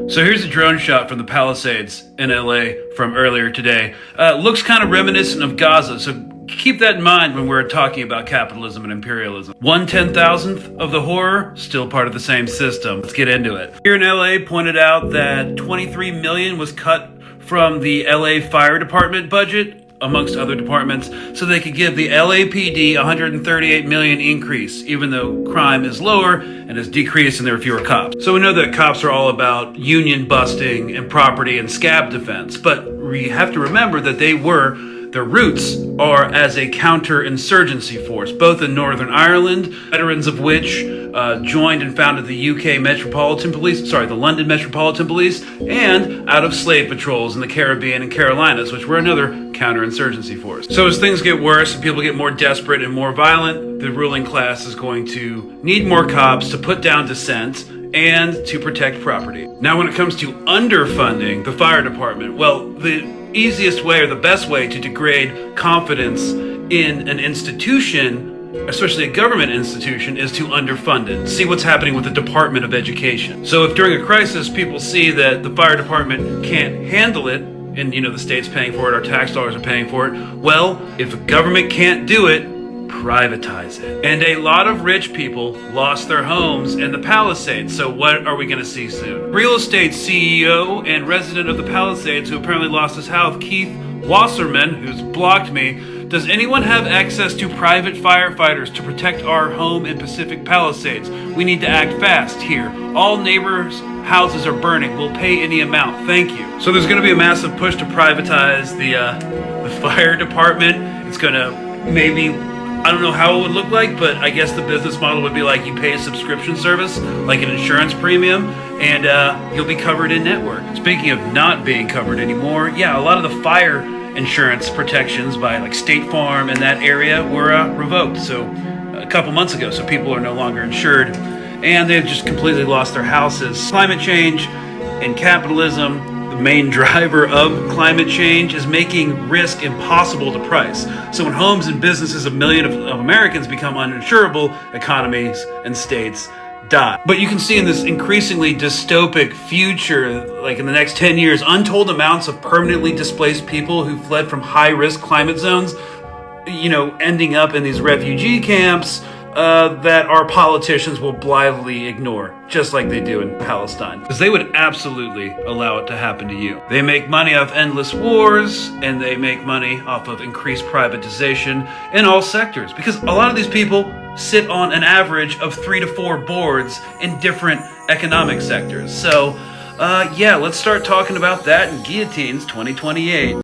So here's a drone shot from the Palisades in LA from earlier today. Looks kind of reminiscent of Gaza, so keep that in mind when we're talking about capitalism and imperialism. 1/10,000th of the horror, still part of the same system. Let's get into it. Here in LA pointed out that 23 million was cut from the LA Fire Department budget, amongst other departments, so they could give the LAPD 138 million increase, even though crime is lower and has decreased and there are fewer cops. So we know that cops are all about union busting and property and scab defense, but we have to remember that their roots are as a counterinsurgency force, both in Northern Ireland, veterans of which joined and founded the the London Metropolitan Police, and out of slave patrols in the Caribbean and Carolinas, which were another counterinsurgency force. So as things get worse and people get more desperate and more violent, the ruling class is going to need more cops to put down dissent and to protect property. Now, when it comes to underfunding the fire department, well, the easiest way or the best way to degrade confidence in an institution, especially a government institution, is to underfund it. See what's happening with the Department of Education. So if during a crisis people see that the fire department can't handle it, and the state's paying for it, our tax dollars are paying for it, well, if the government can't do it, privatize it. And a lot of rich people lost their homes in the Palisades, so what are we going to see soon? Real estate CEO and resident of the Palisades who apparently lost his house, Keith Wasserman, who's blocked me. Does anyone have access to private firefighters to protect our home in Pacific Palisades? We need to act fast here. All neighbors' houses are burning. We'll pay any amount. Thank you. So there's going to be a massive push to privatize the fire department. It's going to maybe, I don't know how it would look like, but I guess the business model would be like you pay a subscription service, like an insurance premium, and you'll be covered in network. Speaking of not being covered anymore, yeah, a lot of the fire insurance protections by like State Farm in that area were revoked. So a couple months ago, so people are no longer insured, and they've just completely lost their houses. Climate change and capitalism, the main driver of climate change, is making risk impossible to price. So when homes and businesses of millions of Americans become uninsurable, economies and states die. But you can see in this increasingly dystopic future, like in the next 10 years, untold amounts of permanently displaced people who fled from high-risk climate zones, ending up in these refugee camps that our politicians will blithely ignore, just like they do in Palestine. Because they would absolutely allow it to happen to you. They make money off endless wars, and they make money off of increased privatization in all sectors. Because a lot of these people sit on an average of 3 to 4 boards in different economic sectors. So, let's start talking about that in Guillotines 2028.